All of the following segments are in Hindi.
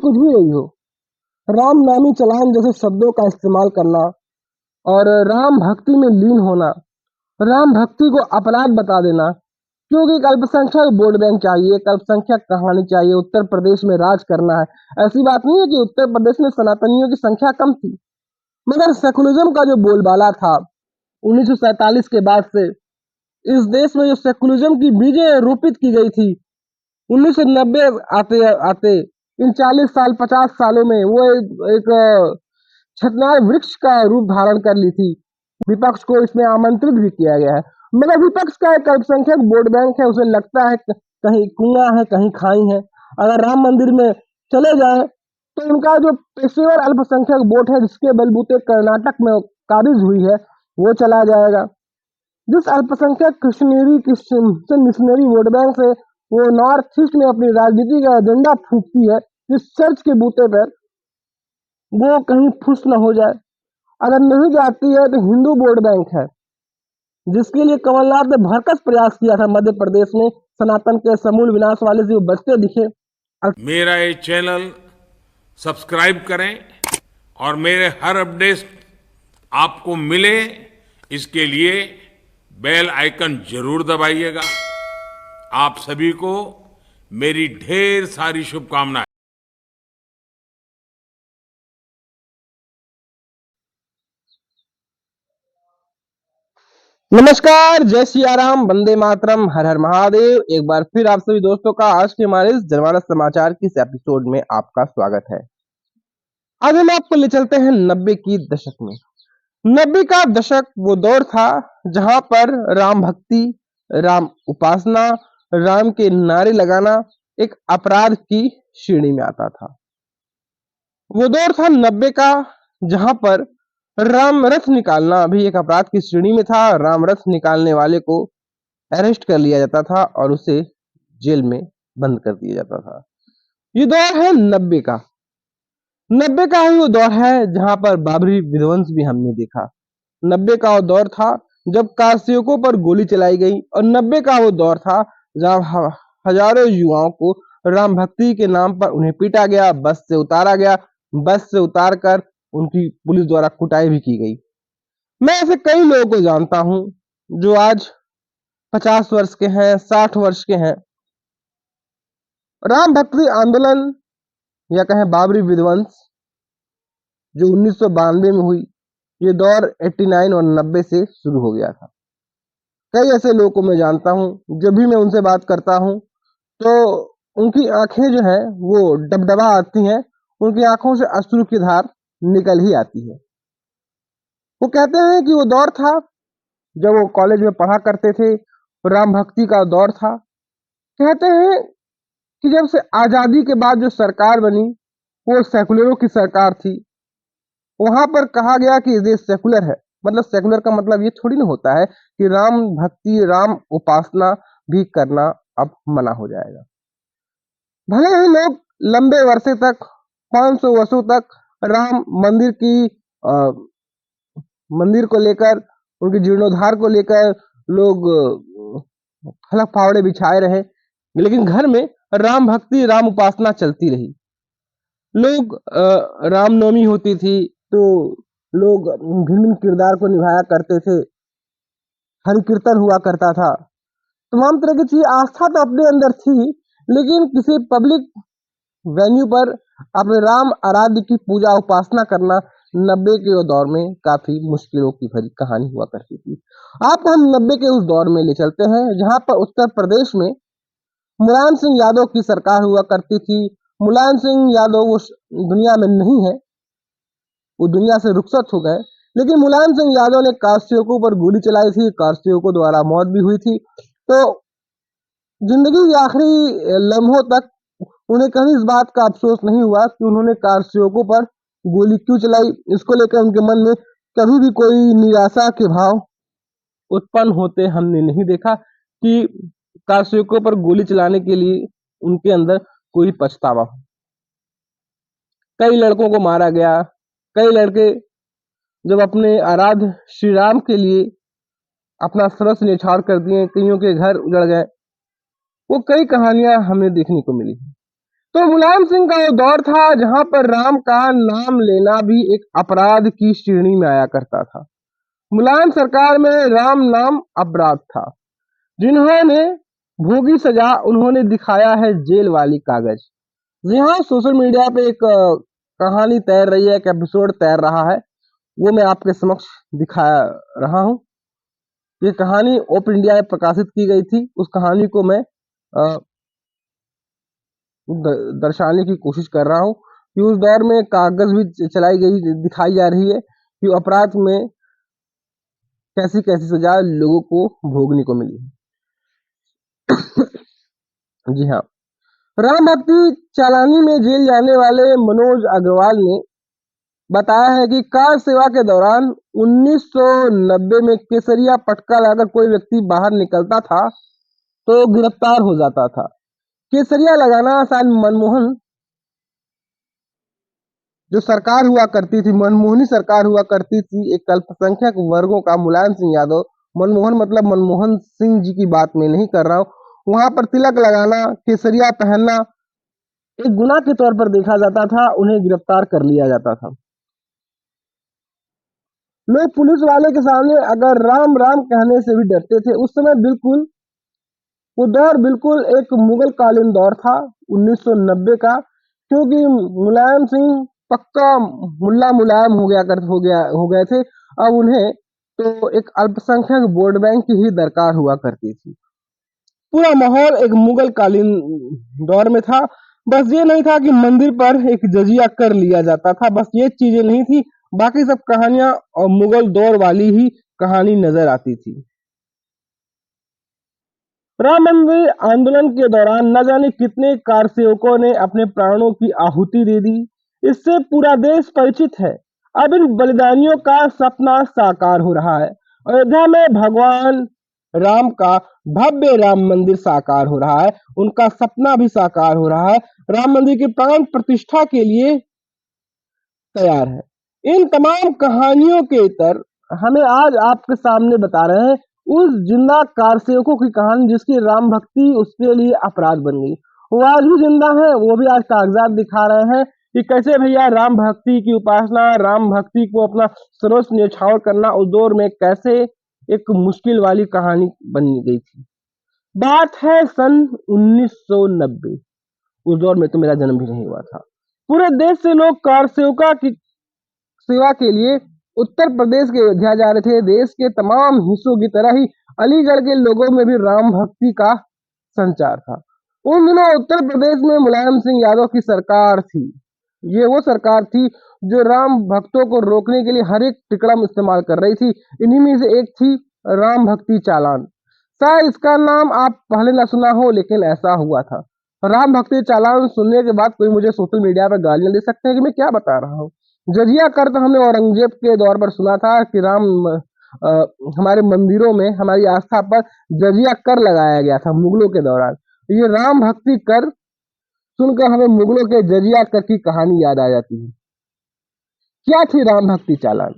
कुछ भी रही हो, राम नामी चलान जैसे शब्दों का इस्तेमाल करना और राम भक्ति में लीन होना, राम भक्ति को अपराध बता देना, क्योंकि एक अल्पसंख्यक वोट बैंक चाहिए, एक अल्पसंख्यक कहानी चाहिए, उत्तर प्रदेश में राज करना है। ऐसी बात नहीं है कि उत्तर प्रदेश में सनातनियों की संख्या कम थी, मगर सेकुलरिज्म का जो बोलबाला था 1947 के बाद से इस देश में जो सेकुलरिज्म की बीजें रोपित की गई थी 1990 आते आते इन 40 साल 50 सालों में वो एक छतनार वृक्ष का रूप धारण कर ली थी। विपक्ष को इसमें आमंत्रित भी किया गया है, मगर विपक्ष का एक अल्पसंख्यक वोट बैंक है, उसे लगता है कहीं कुआं है कहीं खाई है। अगर राम मंदिर में चले जाए तो उनका जो पेशेवर अल्पसंख्यक वोट है जिसके बलबूते कर्नाटक में काबिज हुई है वो चला जाएगा। जिस अल्पसंख्यक क्रिश्चियन मिशनरी वोट बैंक से वो नॉर्थ ईस्ट में अपनी राजनीति का एजेंडा फूंकती है, जिस चर्च के बूते पर वो कहीं फुस न हो जाए। अगर नहीं जाती है तो हिंदू वोट बैंक है, जिसके लिए कमलनाथ ने भरकस प्रयास किया था मध्य प्रदेश में सनातन के समूल विनाश वाले से वो बचते दिखे। मेरा ये चैनल सब्सक्राइब करें और मेरे हर अपडेट आपको मिले इसके लिए बेल आइकन जरूर दबाइएगा। आप सभी को मेरी ढेर सारी शुभकामनाएं। नमस्कार, जय सिया राम, वंदे मातरम, हर हर महादेव। एक बार फिर आप सभी दोस्तों का आज के हमारे इस जनमानस समाचार की इस एपिसोड में आपका स्वागत है। आज हम आपको ले चलते हैं 90 की दशक में। 90 का दशक वो दौर था जहां पर राम भक्ति, राम उपासना, राम के नारे लगाना एक अपराध की श्रेणी में आता था। वो दौर था 90 का जहां पर राम रथ निकालना भी एक अपराध की श्रेणी में था। राम रथ निकालने वाले को अरेस्ट कर लिया जाता था और उसे जेल में बंद कर दिया जाता था। ये दौर है 90 का। 90 का ही वो दौर है जहां पर बाबरी विध्वंस भी हमने देखा। 90 का वो दौर था जब कारसेवकों पर गोली चलाई गई और 90 का वो दौर था जहां हजारों युवाओं को राम भक्ति के नाम पर उन्हें पीटा गया, बस से उतारा गया, बस से उतार कर उनकी पुलिस द्वारा कुटाई भी की गई। मैं ऐसे कई लोगों को जानता हूं जो आज 50 वर्ष के हैं, 60 वर्ष के हैं। राम भक्ति आंदोलन या कहें बाबरी विध्वंस जो 1992 में हुई, ये दौर 89 और 90 से शुरू हो गया था। कई ऐसे लोगों को मैं जानता हूं, जब भी मैं उनसे बात करता हूं तो उनकी आंखें जो है वो डबडबा आती हैं, उनकी आंखों से अश्रु की धार निकल ही आती है। वो कहते हैं कि वो दौर था जब वो कॉलेज में पढ़ा करते थे, राम भक्ति का दौर था। कहते हैं कि जब से आजादी के बाद जो सरकार बनी वो सेकुलरों की सरकार थी। वहां पर कहा गया कि ये सेकुलर है, मतलब सेकुलर का मतलब ये थोड़ी ना होता है कि राम भक्ति, राम उपासना भी करना अब मना हो जाएगा। भले ही लोग लंबे वर्षे तक, 500 वर्षों तक राम मंदिर को लेकर, उनके जीर्णोद्धार को लेकर लोग फलक फावड़े बिछाए रहे, लेकिन घर में राम भक्ति, राम उपासना चलती रही। लोग रामनवमी होती थी तो लोग भिन्न भिन्न किरदार को निभाया करते थे, हरि कीर्तन हुआ करता था, तमाम तरह की चीज। आस्था तो अपने अंदर थी, लेकिन किसी पब्लिक वेन्यू पर अपने राम आराध्य की पूजा उपासना करना 90 के दौर में काफी मुश्किलों की भरी कहानी हुआ करती थी। आपको हम 90 के उस दौर में ले चलते हैं जहां पर उत्तर प्रदेश में मुलायम सिंह यादव की सरकार हुआ करती थी। मुलायम सिंह यादव वो दुनिया में नहीं है, वो दुनिया से रुखसत हो गए, लेकिन मुलायम सिंह यादव ने कारसेवकों पर गोली चलाई थी, कारसेवकों द्वारा मौत भी हुई थी। तो जिंदगी के आखिरी लम्हों तक उन्हें कभी इस बात का अफसोस नहीं हुआ कि उन्होंने कारसेवकों पर गोली क्यों चलाई। इसको लेकर उनके मन में कभी भी कोई निराशा के भाव उत्पन्न होते हमने नहीं देखा कि कारसेवकों पर गोली चलाने के लिए उनके अंदर कोई पछतावा हो। कई लड़कों को मारा गया, कई लड़के जब अपने आराध्य श्री राम के लिए अपना सर्वस्व न्यौछावर कर दिए, कईयों के घर उजड़ गए। वो कई कहानियां हमें देखने को मिली। तो मुलायम सिंह का वो दौर था जहां पर राम का नाम लेना भी एक अपराध की श्रेणी में आया करता था। मुलायम सरकार में राम नाम अपराध था। जिन्होंने भोगी सजा उन्होंने दिखाया है जेल वाली कागज। जी हाँ, सोशल मीडिया पे एक कहानी तैर रही है, एक एपिसोड तैर रहा है, वो मैं आपके समक्ष दिखा रहा हूँ। ये कहानी ओप इंडिया में प्रकाशित की गई थी। उस कहानी को मैं दर्शाने की कोशिश कर रहा हूँ कि उस दौर में कागज भी चलाई गई दिखाई जा रही है कि अपराध में कैसी कैसी सजा लोगों को भोगने को मिली है। जी हाँ, राम भक्ति चालानी में जेल जाने वाले मनोज अग्रवाल ने बताया है कि कार सेवा के दौरान 1990 में केसरिया पटका लाकर कोई व्यक्ति बाहर निकलता था तो गिरफ्तार हो जाता था। केसरिया लगाना शायद मनमोहन जो सरकार हुआ करती थी, मनमोहनी सरकार हुआ करती थी, एक अल्पसंख्यक वर्गों का, मुलायम सिंह यादव, मनमोहन मतलब मनमोहन सिंह जी की बात मैं नहीं कर रहा हूँ, वहां पर तिलक लगाना, केसरिया पहनना एक गुनाह के तौर पर देखा जाता था। उन्हें गिरफ्तार कर लिया जाता था। लोग पुलिस वाले के सामने अगर राम राम कहने से भी डरते थे। उस समय बिल्कुल वो दौर बिल्कुल एक मुगल कालीन दौर था 1990 का, क्योंकि मुलायम सिंह पक्का मुल्ला मुलायम हो गए थे। अब उन्हें तो एक अल्पसंख्यक वोट बैंक की ही दरकार हुआ करती थी। पूरा माहौल एक मुगल कालीन दौर में था। बस ये नहीं था कि मंदिर पर एक जजिया कर लिया जाता था, बस ये चीजें नहीं थी, बाकी सब कहानियां और मुगल दौर वाली ही कहानी नजर आती थी। राम मंदिर आंदोलन के दौरान न जाने कितने कारसेवकों ने अपने प्राणों की आहुति दे दी। इससे पूरा देश परिचित है। अब इन बलिदानियों का सपना साकार हो रहा है। अयोध्या में भगवान राम का भव्य राम मंदिर साकार हो रहा है। उनका सपना भी साकार हो रहा है। राम मंदिर की प्राण प्रतिष्ठा के लिए तैयार है। इन तमाम कहानियों के इतर हमें आज आपके सामने बता रहे हैं उस जिंदा कारसेवकों की कहानी जिसकी राम भक्ति उसके लिए अपराध बन गई। वो आज भी जिंदा है, वो भी आज कागजात दिखा रहे हैं कि कैसे भैया राम भक्ति की उपासना, राम भक्ति को अपना सर्वस्व न्यौछावर करना उस दौर में कैसे एक मुश्किल वाली कहानी बन गई थी। बात है सन 1990। उस दौर में तो मेरा जन्म भी नहीं हुआ था। पूरे देश से लोग कार सेवका की सेवा के लिए उत्तर प्रदेश के अयोध्या जा रहे थे। देश के तमाम हिस्सों की तरह ही अलीगढ़ के लोगों में भी राम भक्ति का संचार था। उन दिनों उत्तर प्रदेश में मुलायम सिंह यादव की सरकार थी। ये वो सरकार थी जो राम भक्तों को रोकने के लिए हर एक टिकड़म इस्तेमाल कर रही थी। इन्हीं में से एक थी राम भक्ति चालान। शायद इसका नाम आप पहले ना सुना हो, लेकिन ऐसा हुआ था। राम भक्ति चालान सुनने के बाद कोई मुझे सोशल मीडिया पर गालियां दे सकते हैं कि मैं क्या बता रहा हूँ। जजिया कर तो हमने औरंगजेब के दौर पर सुना था कि हमारे मंदिरों में हमारी आस्था पर जजिया कर लगाया गया था मुगलों के दौरान। ये राम भक्ति कर सुनकर हमें मुगलों के जजिया कर की कहानी याद आ जाती है। क्या थी राम भक्ति चालान?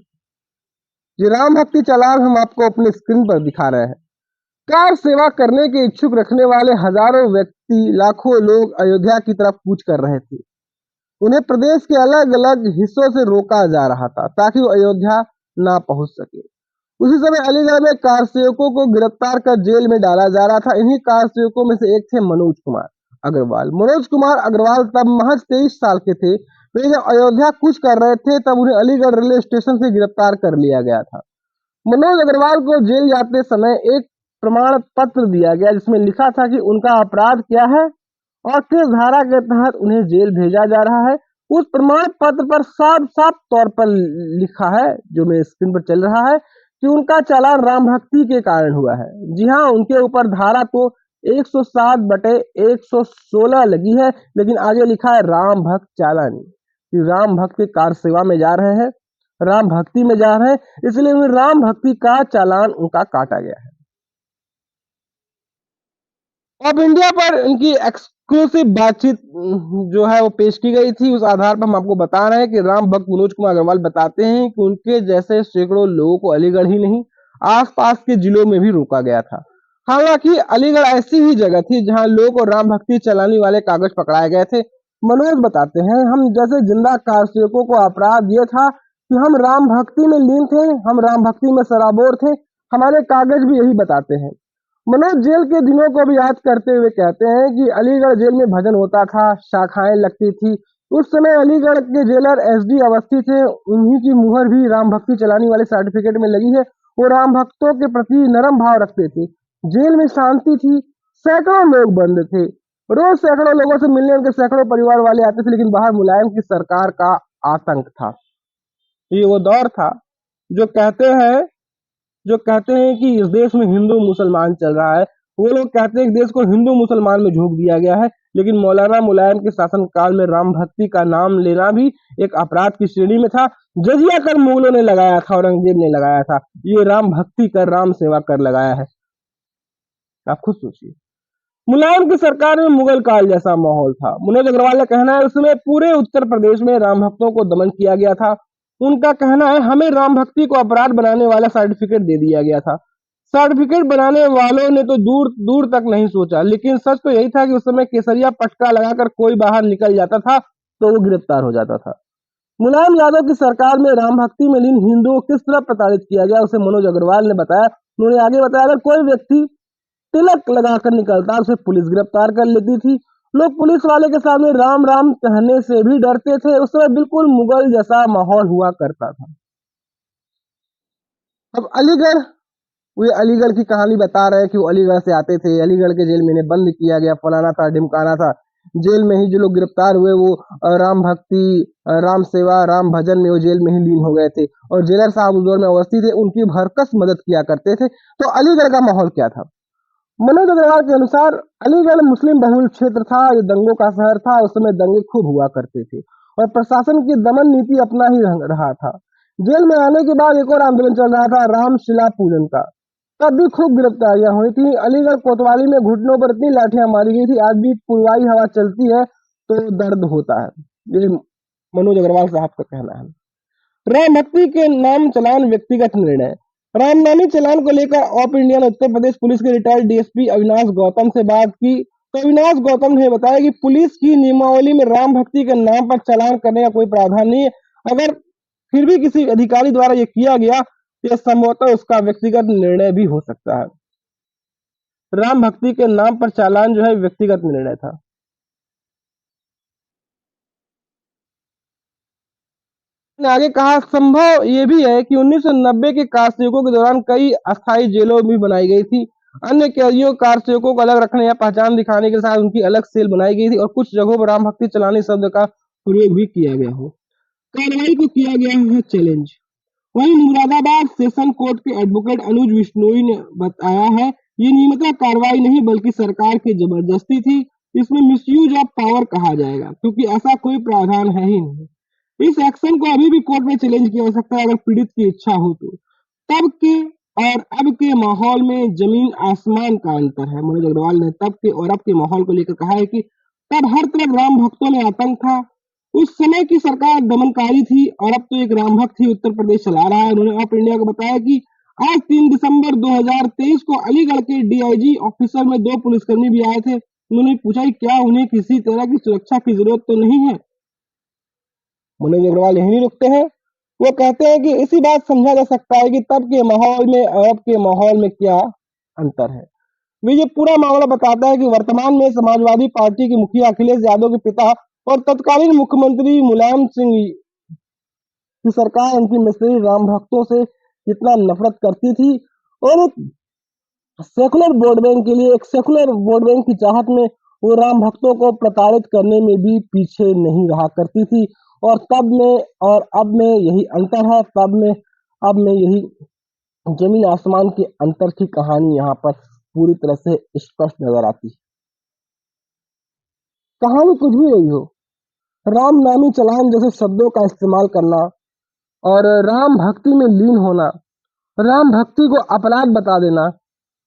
ये राम भक्ति चालान हम आपको अपने स्क्रीन पर दिखा रहे हैं। कार सेवा करने के इच्छुक रखने वाले हजारों व्यक्ति, लाखों लोग अयोध्या की तरफ कूच कर रहे थे। उन्हें प्रदेश के अलग अलग हिस्सों से रोका जा रहा था ताकि वो अयोध्या ना पहुंच सके। उसी समय अलीगढ़ में कार सेवकों को गिरफ्तार कर जेल में डाला जा रहा था। इन्हीं कार सेवकों में से एक थे मनोज कुमार अग्रवाल। मनोज कुमार अग्रवाल तब महज 23 साल के थे। वे जब अयोध्या कूच कर रहे थे तब उन्हें अलीगढ़ रेलवे स्टेशन से गिरफ्तार कर लिया गया था। मनोज अग्रवाल को जेल जाते समय एक प्रमाण पत्र दिया गया जिसमें लिखा था कि उनका अपराध क्या है और किस धारा के तहत उन्हें जेल भेजा जा रहा है। उस प्रमाण पत्र पर साफ साफ तौर पर लिखा है, जो मेरे स्क्रीन पर चल रहा है, कि उनका चालान राम भक्ति के कारण हुआ है। जी हाँ, उनके ऊपर धारा तो 107/116 लगी है, लेकिन आगे लिखा है राम भक्त चालानी, कि राम भक्त के कार सेवा में जा रहे हैं, राम भक्ति में जा रहे हैं, इसलिए उन्हें राम भक्ति का चालान उनका काटा गया है। अब इंडिया पर इनकी एक्सक्लूसिव बातचीत जो है वो पेश की गई थी। उस आधार पर हम आपको बता रहे हैं कि राम भक्त मनोज कुमार अग्रवाल बताते हैं कि उनके जैसे सैकड़ों लोगों को अलीगढ़ ही नहीं आसपास के जिलों में भी रोका गया था। हालांकि अलीगढ़ ऐसी ही जगह थी जहां लोगों को राम भक्ति चलाने वाले कागज पकड़ाए गए थे। मनोज बताते हैं, हम जैसे जिंदा कारसेवकों को अपराध ये था कि हम राम भक्ति में लीन थे, हम राम भक्ति में सराबोर थे। हमारे कागज भी यही बताते हैं। मनोज जेल के दिनों को भी याद करते हुए कहते हैं कि अलीगढ़ जेल में भजन होता था, शाखाएं लगती थी। उस समय अलीगढ़ के जेलर एसडी अवस्थी थे, उन्हीं की मुहर भी राम भक्ति चलाने वाले सर्टिफिकेट में लगी है। वो राम भक्तों के प्रति नरम भाव रखते थे। जेल में शांति थी, सैकड़ों लोग बंद थे, रोज सैकड़ों लोगों से मिलने उनके सैकड़ों परिवार वाले आते थे, लेकिन बाहर मुलायम की सरकार का आतंक था। ये वो दौर था जो कहते हैं कि इस देश में हिंदू मुसलमान चल रहा है। वो लोग कहते हैं कि देश को हिंदू मुसलमान में झोंक दिया गया है, लेकिन मौलाना मुलायम के शासनकाल में राम भक्ति का नाम लेना भी एक अपराध की श्रेणी में था। जजिया कर मुगलों ने लगाया था, औरंगजेब ने लगाया था। ये राम भक्ति कर, राम सेवा कर लगाया है। आप खुद सोचिए, मुलायम की सरकार में मुगल काल जैसा माहौल था। मनोज अग्रवाल का कहना है उसमें पूरे उत्तर प्रदेश में राम भक्तों को दमन किया गया था। उनका कहना है हमें राम भक्ति को अपराध बनाने वाला सर्टिफिकेट दे दिया गया था। सर्टिफिकेट बनाने वालों ने तो दूर दूर तक नहीं सोचा, लेकिन सच तो यही था कि उस समय केसरिया पटका लगाकर कोई बाहर निकल जाता था तो वो गिरफ्तार हो जाता था। मुलायम यादव की सरकार में राम भक्ति में लीन हिंदुओं को किस तरह प्रताड़ित किया गया उसे मनोज अग्रवाल ने बताया। उन्होंने आगे बताया, अगर कोई व्यक्ति तिलक लगाकर निकलता उसे पुलिस गिरफ्तार कर लेती थी। लोग पुलिस वाले के सामने राम राम कहने से भी डरते थे। उस समय बिल्कुल मुगल जैसा माहौल हुआ करता था। अब अलीगढ़, वो अलीगढ़ की कहानी बता रहे हैं कि वो अलीगढ़ से आते थे, अलीगढ़ के जेल में इन्हें बंद किया गया, फलाना था ढिमकाना था। जेल में ही जो लोग गिरफ्तार हुए वो राम भक्ति, राम सेवा, राम भजन में वो जेल में ही लीन हो गए थे, और जेलर साहब उस दौर में अवस्थी थे, उनकी भरकस मदद किया करते थे। तो अलीगढ़ का माहौल क्या था? मनोज अग्रवाल के अनुसार अलीगढ़ मुस्लिम बहुल क्षेत्र था, ये दंगों का शहर था। उस समय दंगे खूब हुआ करते थे और प्रशासन की दमन नीति अपना ही रहा था। जेल में आने के बाद एक और आंदोलन चल रहा था, रामशिला पूजन का। तब भी खूब गिरफ्तारियां हुई थी। अलीगढ़ कोतवाली में घुटनों पर इतनी लाठियां मारी गई थी, आज भी पुरवाई हवा चलती है तो दर्द होता है। ये मनोज अग्रवाल साहब का कहना है। राम भक्ति के नाम चलान व्यक्तिगत निर्णय। रामनामी चलान को लेकर ऑफ इंडिया ने उत्तर प्रदेश पुलिस के रिटायर्ड डीएसपी अविनाश गौतम से बात की, तो अविनाश गौतम ने बताया कि पुलिस की नियमावली में राम भक्ति के नाम पर चालान करने का कोई प्रावधान नहीं है। अगर फिर भी किसी अधिकारी द्वारा ये किया गया तो यह संभवतः उसका व्यक्तिगत निर्णय भी हो सकता है। राम भक्ति के नाम पर चालान जो है व्यक्तिगत निर्णय था। आगे कहा, संभव ये भी है कि 1990 के कारसेवकों के दौरान कई अस्थायी जेलों भी बनाई गई थी। अन्य कैदियों कारसेवकों को अलग रखने या पहचान दिखाने के साथ उनकी अलग सेल बनाई गई थी और कुछ जगहों पर राम भक्ति चलाने शब्द का प्रयोग भी किया गया हो। कार्रवाई को किया गया है चैलेंज। वहीं मुरादाबाद सेशन कोर्ट के एडवोकेट अनुज बिश्नोई ने बताया है, ये नियमित कार्रवाई नहीं बल्कि सरकार की जबरदस्ती थी। इसमें मिसयूज ऑफ पावर कहा जाएगा क्योंकि ऐसा कोई प्रावधान है ही नहीं। इस एक्शन को अभी भी कोर्ट में चैलेंज किया जा सकता है अगर पीड़ित की इच्छा हो तो। तब के और अब के माहौल में जमीन आसमान का अंतर है। मनोज अग्रवाल ने तब के और अब के माहौल को लेकर कहा है कि तब हर तरफ राम भक्तों में आतंक था। उस समय की सरकार दमनकारी थी और अब तो एक राम भक्त ही उत्तर प्रदेश चला रहा है। उन्होंने ऑफ इंडिया को बताया कि आज 3 दिसंबर 2023 को अलीगढ़ के डीआईजी ऑफिसर में 2 पुलिसकर्मी भी आए थे। उन्होंने पूछा कि क्या उन्हें किसी तरह की सुरक्षा की जरूरत तो नहीं है। मनोज अग्रवाल यही नहीं रुकते हैं, वो कहते हैं कि इसी बात समझा जा सकता है कि तब के माहौल में और अब के माहौल में क्या अंतर है। वे ये पूरा मामला बताता है कि वर्तमान में समाजवादी पार्टी के मुखिया अखिलेश यादव के पिता और तत्कालीन मुख्यमंत्री मुलायम सिंह की सरकार उनकी मिस्त्री राम भक्तों से कितना नफरत करती थी और सेकुलर वोट बैंक के लिए, एक सेकुलर वोट बैंक की चाहत में वो राम भक्तों को प्रताड़ित करने में भी पीछे नहीं रहा करती थी। और तब में और अब में यही अंतर है, तब में अब में यही जमीन आसमान के अंतर की कहानी यहाँ पर पूरी तरह से स्पष्ट नजर आती है। कहानी कुछ भी रही हो, राम नामी चलान जैसे शब्दों का इस्तेमाल करना और राम भक्ति में लीन होना, राम भक्ति को अपराध बता देना,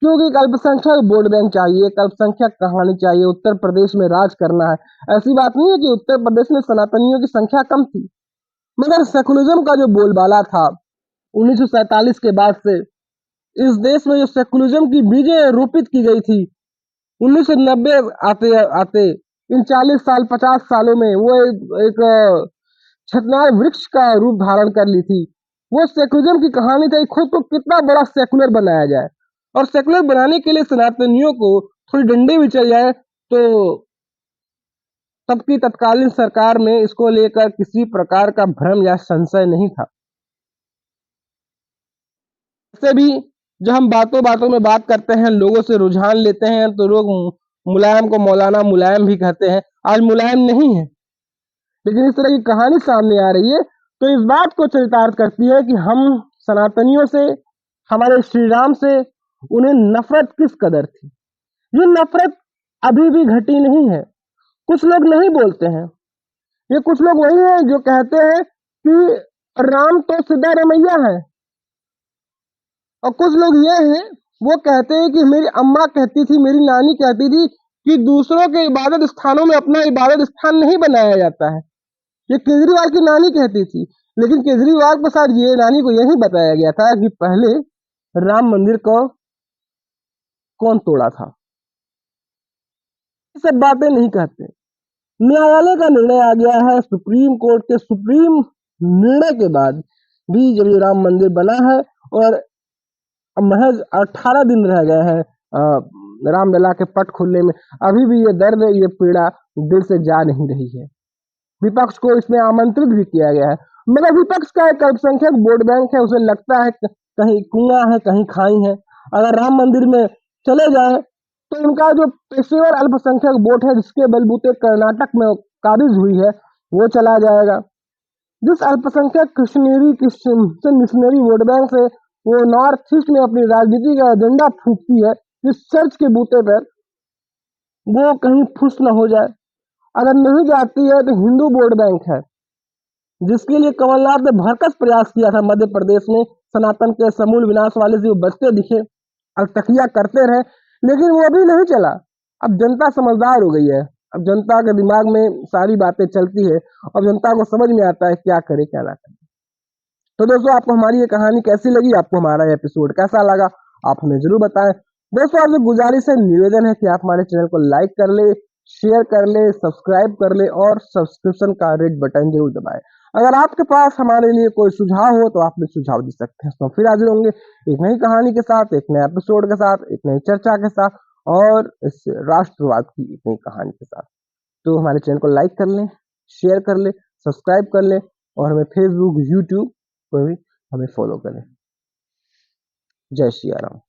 क्योंकि अल्पसंख्यक वोट बैंक चाहिए, अल्पसंख्यक कहानी चाहिए, उत्तर प्रदेश में राज करना है। ऐसी बात नहीं है कि उत्तर प्रदेश में सनातनियों की संख्या कम थी, मगर सेकुलरिज्म का जो बोलबाला था 1947 के बाद से इस देश में जो सेकुलरिज्म की बीजें रोपित की गई थी, 1990 आते आते इन 40 साल 50 सालों में वो एक छतनार वृक्ष का रूप धारण कर ली थी। वो सेकुलरिज्म की कहानी थी, खुद को कितना बड़ा सेकुलर बनाया जाए, और सेकुलर बनाने के लिए सनातनियों को थोड़ी डंडे भी चल जाए तो तब की तत्कालीन सरकार में इसको लेकर किसी प्रकार का भ्रम या संशय नहीं था। वैसे भी जब हम बातों बातों में बात करते हैं, लोगों से रुझान लेते हैं, तो लोग मुलायम को मौलाना मुलायम भी कहते हैं। आज मुलायम नहीं है, लेकिन इस तरह की कहानी सामने आ रही है तो इस बात को चरितार्थ करती है कि हम सनातनियों से, हमारे श्री राम से उन्हें नफरत किस कदर थी। ये नफरत अभी भी घटी नहीं है। कुछ लोग नहीं बोलते हैं, ये कुछ लोग वही हैं जो कहते हैं कि राम तो सीधा रमैया है, और कुछ लोग ये हैं वो कहते हैं कि मेरी अम्मा कहती थी, मेरी नानी कहती थी कि दूसरों के इबादत स्थानों में अपना इबादत स्थान नहीं बनाया जाता है। ये केजरीवाल की नानी कहती थी, लेकिन केजरीवाल के साथ ये नानी को यही बताया गया था कि पहले राम मंदिर को कौन तोड़ा था। ये सब बातें नहीं कहते। न्यायालय का निर्णय आ गया है, सुप्रीम कोर्ट के सुप्रीम निर्णय के बाद भी जब ये राम मंदिर बना है और महज 18 दिन रह गए हैं रामलला के पट खुलने में, अभी भी ये दर्द, ये पीड़ा दिल से जा नहीं रही है। विपक्ष को इसमें आमंत्रित भी किया गया है, मगर विपक्ष का एक अल्पसंख्यक वोट बैंक है, उसे लगता है कहीं कुआं है कहीं खाई है। अगर राम मंदिर में चले जाए तो उनका जो पेशेवर अल्पसंख्यक वोट है, जिसके बलबूते कर्नाटक में काबिज हुई है, वो चला जाएगा। जिस अल्पसंख्यक क्रिश्चियन मिशनरी वोट बैंक से वो नॉर्थ ईस्ट में अपनी राजनीति का एजेंडा फूंकती है, जिस चर्च के बूते पर, वो कहीं फुस न हो जाए। अगर नहीं जाती है तो हिंदू वोट बैंक है, जिसके लिए कमलनाथ ने भरकस प्रयास किया था मध्य प्रदेश में, सनातन के समूल विनाश वाले से वो बचते दिखे, अलतकिया करते रहे, लेकिन वो भी नहीं चला। अब जनता समझदार हो गई है, अब जनता के दिमाग में सारी बातें चलती है, अब जनता को समझ में आता है क्या करे क्या ना करे। तो दोस्तों, आपको हमारी ये कहानी कैसी लगी, आपको हमारा एपिसोड कैसा लगा, आप हमें जरूर बताएं। दोस्तों, आपसे गुजारिश है, निवेदन है कि आप हमारे चैनल को लाइक कर ले, शेयर कर ले, सब्सक्राइब कर ले और सब्सक्रिप्शन का रेड बटन जरूर दबाएं। अगर आपके पास हमारे लिए कोई सुझाव हो तो आप हमें सुझाव दे सकते हैं। तो फिर हाजिर होंगे एक नई कहानी के साथ, एक नए एपिसोड के साथ, एक नई चर्चा के साथ और इस राष्ट्रवाद की एक नई कहानी के साथ। तो हमारे चैनल को लाइक कर लें, शेयर कर लें, सब्सक्राइब कर लें और हमें फेसबुक, यूट्यूब पर भी हमें फॉलो करें। जय श्री राम।